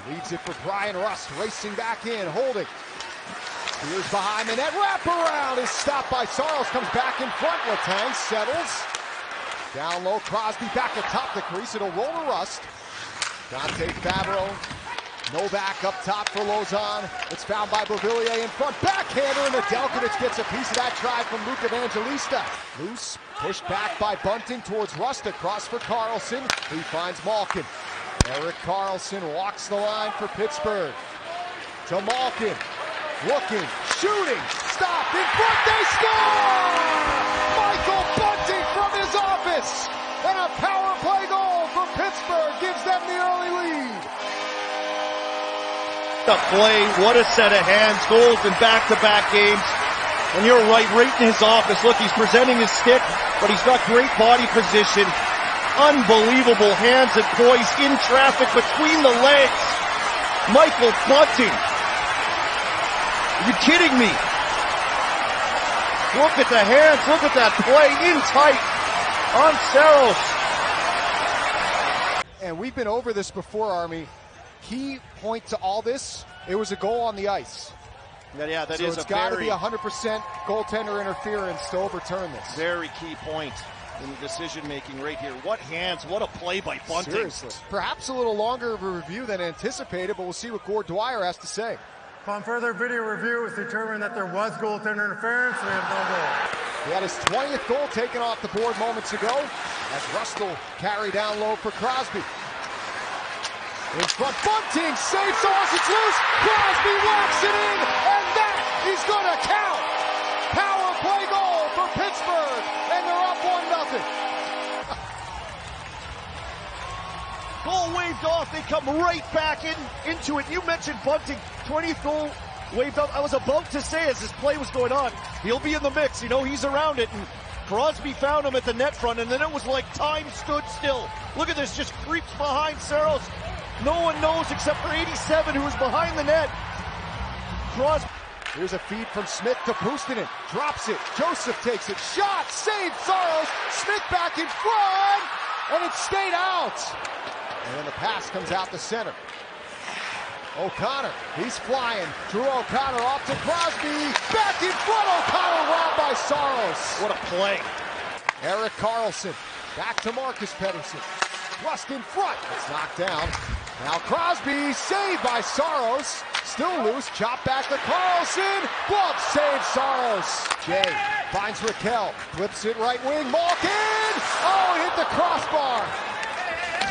Leads it for Brian Rust, racing back in, holding. Spears behind the net, wraparound is stopped by Saros, comes back in front. Letang settles. Down low, Crosby back atop the crease. It'll roll to Rust. Dante Favreau. Novak up top for Lauzon. It's found by Beauvillier in front. Backhander, and Nedeljkovic gets a piece of that try from Luke Evangelista. Loose, pushed back by Bunting towards Rust. Across for Carlson. He finds Malkin. Erik Karlsson walks the line for Pittsburgh. To Malkin. Looking, shooting, stopped, in front, they score! Michael Bunting from his office! And a power play goal for Pittsburgh gives them the early lead. The play, what a set of hands, goals in back-to-back games. And you're right in his office. Look, he's presenting his stick, but he's got great body position. Unbelievable hands and poise in traffic between the legs. Michael Bunting. Are you kidding me? Look at the hands, look at that play, in tight on Saros. And we've been over this before, Army. Key point to all this, it was a goal on the ice. Yeah, that is it's got to be 100% goaltender interference to overturn this. Very key point in the decision-making right here. What hands, what a play by Bunting. Seriously. Perhaps a little longer of a review than anticipated, but we'll see what Gord Dwyer has to say. Upon further video review, it was determined that there was goaltender interference, and we have no goal. He had his 20th goal taken off the board moments ago, as Rustle carry down low for Crosby. In front, Bunting saves Saros, it's loose, Crosby walks it in, and that is going to count! Power play goal for Pittsburgh, and they're up 1-0. Goal waved off, they come right back into it. You mentioned Bunting, 20th goal waved off. I was about to say as this play was going on, he'll be in the mix, you know, he's around it, and Crosby found him at the net front, and then it was like time stood still. Look at this, just creeps behind Saros. No one knows except for 87, who is behind the net. Crosby. Here's a feed from Smith to Puustinen. Drops it. Joseph takes it. Shot. Saved Saros. Smith back in front. And it stayed out. And then the pass comes out the center. O'Connor. He's flying. Drew O'Connor off to Crosby. Back in front. O'Connor robbed by Saros. What a play. Erik Karlsson. Back to Marcus Pettersson. Rust in front. It's knocked down. Now Crosby, saved by Saros. Still loose, chop back to Karlsson. Glove save Saros. Jay finds Raquel, flips it right wing. Malkin! Oh, hit the crossbar.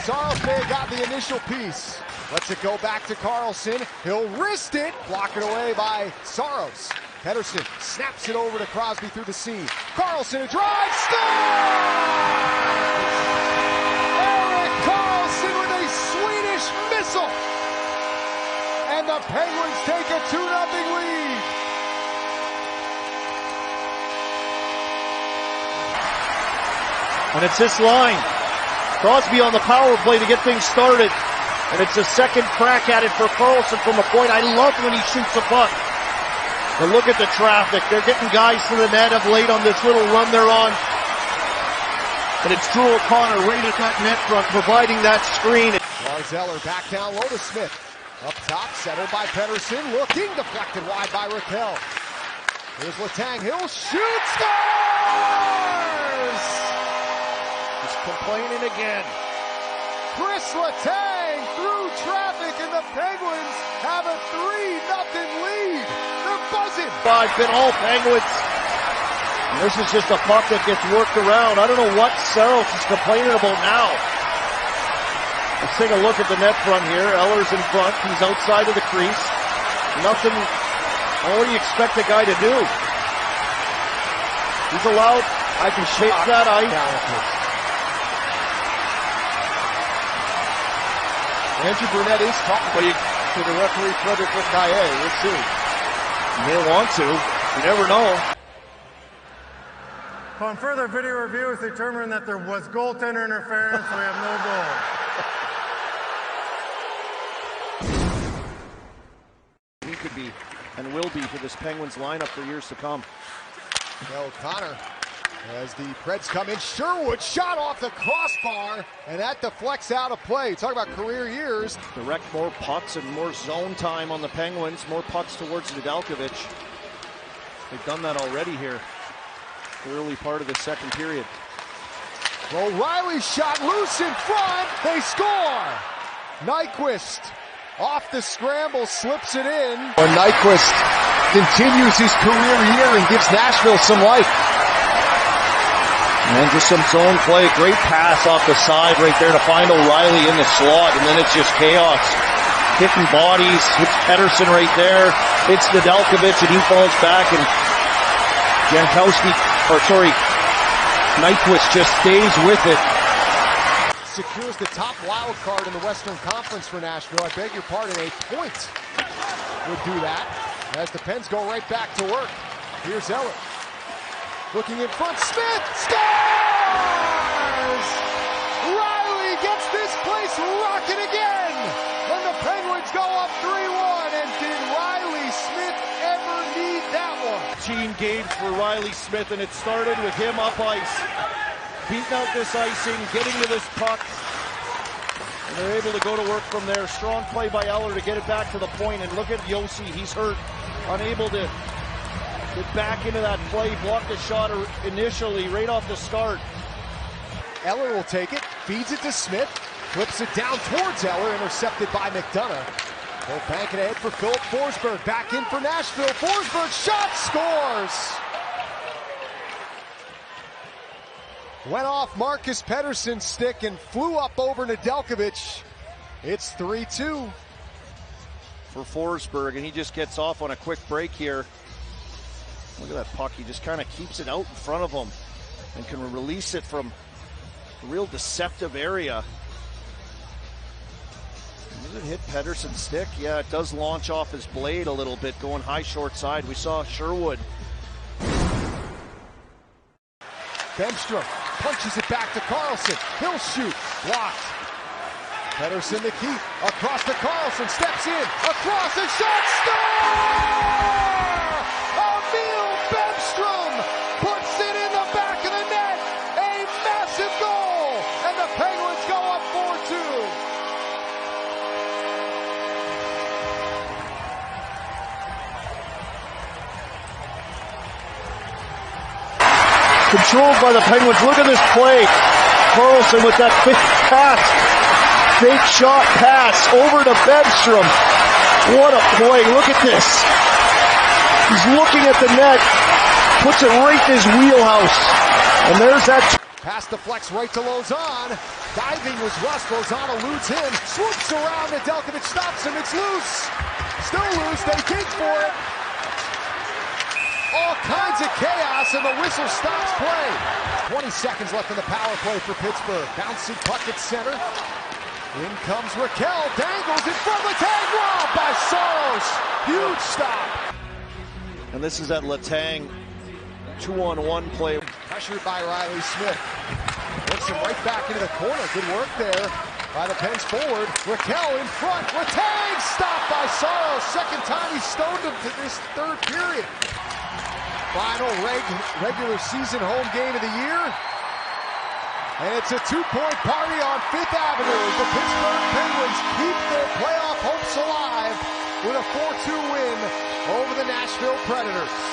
Saros may have got the initial piece. Lets it go back to Karlsson. He'll wrist it. Block it away by Saros. Pettersson snaps it over to Crosby through the seam. Karlsson, a drive, scores! Missile! And the Penguins take a 2-0 lead. And it's this line. Crosby on the power play to get things started. And it's a second crack at it for Karlsson from a point. I love when he shoots a puck. But look at the traffic. They're getting guys to the net of late on this little run they're on. And it's Drew O'Connor right at that net front providing that screen. Zeller back down low to Smith. Up top, settled by Pettersson. Looking, deflected wide by Raquel. Here's Letang. He'll shoot, scores! He's complaining again. Chris Letang through traffic, and the Penguins have a 3-0 lead. They're buzzing. I've been all Penguins. And this is just a puck that gets worked around. I don't know what Saros is complaining about now. Let's take a look at the net front here. Eller's in front. He's outside of the crease. Nothing. What do you expect the guy to do? He's allowed. I can shake that ice. Andrew Brunette is talking to the referee, Frederick Caillé. We'll see. You may want to. You never know. Upon further video review, it's determined that there was goaltender interference, so we have no goal. He could be and will be for this Penguins lineup for years to come. O'Connor As the Preds come in, Sherwood shot off the crossbar, and that deflects out of play. Talk about career years. Direct more pucks and more zone time on the Penguins, more pucks towards Nedeljkovic. They've done that already here, the early part of the second period. O'Reilly's shot loose in front, they score! Nyquist off the scramble, slips it in. Nyquist continues his career year and gives Nashville some life. And just some zone play, great pass off the side right there to find O'Reilly in the slot, and then it's just chaos. Hitting bodies, hits Pettersson right there, hits Nedeljkovic, and he falls back, and Nyquist just stays with it. Secures the top wild card in the Western Conference for Nashville. I beg your pardon, a point would do that as the Pens go right back to work. Here's Eller. Looking in front, Smith scores! Riley gets this place rocking again! And the Penguins go up 3-1, and did Riley Smith ever need that one? Gene Gage for Riley Smith, and it started with him up ice. Beating out this icing, getting to this puck, and they're able to go to work from there. Strong play by Eller to get it back to the point, and look at Yossi, he's hurt, unable to get back into that play, blocked the shot initially, right off the start. Eller will take it, feeds it to Smith, flips it down towards Eller, intercepted by McDonough. They'll bank it ahead for Philip Forsberg, back in for Nashville. Forsberg shot, scores! Went off Marcus Pettersson's stick and flew up over Nedeljkovic. It's 3-2. For Forsberg, and he just gets off on a quick break here. Look at that puck, he just kind of keeps it out in front of him and can release it from a real deceptive area. Does it hit Pettersson's stick? Yeah, it does launch off his blade a little bit, going high short side. We saw Sherwood. Bemstrom punches it back to Carlson. He'll shoot. Blocked. Pettersson the keep. Across to Carlson. Steps in. Across the shot. Score! Emil Bemstrom puts it in the back of the net. A massive goal. And the Penguins go up 4-2. Controlled by the Penguins. Look at this play. Carlson with that fake pass. Fake shot pass over to Bemstrom. What a play. Look at this. He's looking at the net. Puts it right in his wheelhouse. And there's that. Pass deflects right to Lauzon. Diving was Rust. Lauzon eludes him. Swoops around. Nedeljkovic stops him. It's loose. Still loose. They dig for it. All kinds of chaos, and the whistle stops play. 20 seconds left in the power play for Pittsburgh. Bouncing puck at center. In comes Raquel. Dangles in front of the tag. Robbed by Soros. Huge stop. And this is at Letang. 2-on-1 play. Pressured by Riley Smith. Puts him right back into the corner. Good work there by the Pens forward. Raquel in front. Letang stopped by Soros. Second time he stoned him to this third period. Final regular season home game of the year. And it's a two-point party on 5th Avenue. The Pittsburgh Penguins keep their playoff hopes alive with a 4-2 win over the Nashville Predators.